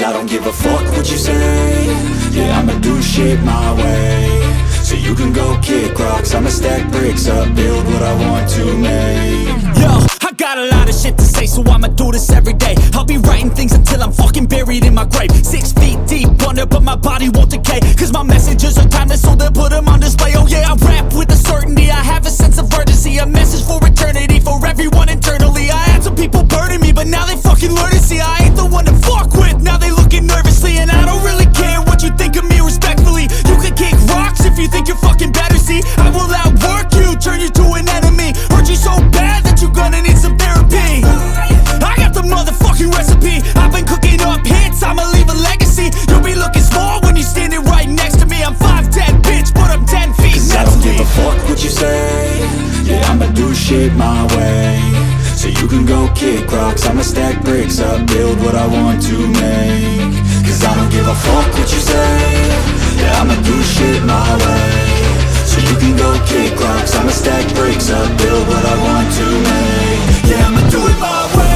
I don't give a fuck what you say. Yeah, I'ma do shit my way. So you can go kick rocks, I'ma stack bricks up, build what I want to make. Yo, I got a lot of shit to say, so I'ma do this every day. I'll be writing things until I'm fucking buried in my grave. 6 feet deep under, but my body won't decay, cause my messages are timeless, so they'll put them on display. Oh yeah, I rap with a certainty, I have a sense of urgency, a message for eternity, for everyone internally. I had some people burning me, but now they fucking learn to see I ain't the one to fuck with, now they looking nervously. And I don't really care what you think of me, respectfully. You can kick rocks if you think you're fucking better, see I will outwork you, turn you to an enemy, hurt you so bad that you're gonna need some therapy. I got the motherfucking recipe, I've been cooking up hits, I'ma leave a legacy. You'll be looking small when you're standing right next to me. I'm 5'10", bitch, but I'm 10 feet Cause I next don't to give me. a fuck what you say. Yeah, I'ma do shit my way. So you can go kick rocks, I'ma stack bricks up, build what I want to make. Cause I don't give a fuck what you say. Yeah, I'ma do shit my way. So you can go kick rocks, I'ma stack bricks up, build what I want to make. Yeah, I'ma do it my way.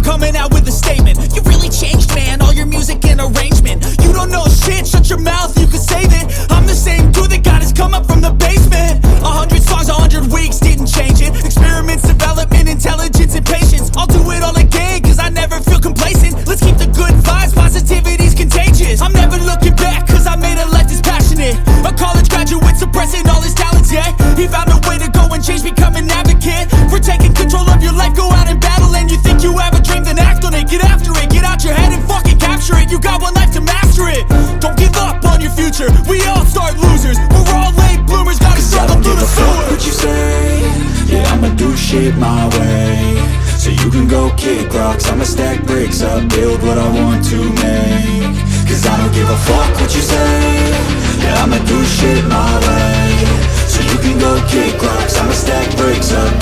Coming out with a statement. You really changed, man, all your music and arrangement. You don't know shit, shut your mouth, you can save it. I'm the same dude that got his come up from the basement. 100 songs, 100 weeks, didn't change it. Experiments, development, intelligence, and patience. I'll do it all again, cause I never feel complacent. Let's keep the good vibes, positivity's contagious. I'm never looking back, cause I made a life that's passionate. A college graduate suppressing all his talents, yeah. He found a way to go and change, become an advocate for taking control of your life, go out and battle. And you think you have a dream, then act on it, get after it, get out your head and fucking capture it. You got one life to master it. Don't give up on your future, we all start losers. We're all late bloomers, gotta struggle through the sewer. What you say? Yeah, I'ma do shit my way. So you can go kick rocks, I'ma stack bricks up, build what I want to make. Cause I don't give a fuck what you say. Yeah, I'ma do shit my way. So you can go kick rocks, I'ma stack bricks up,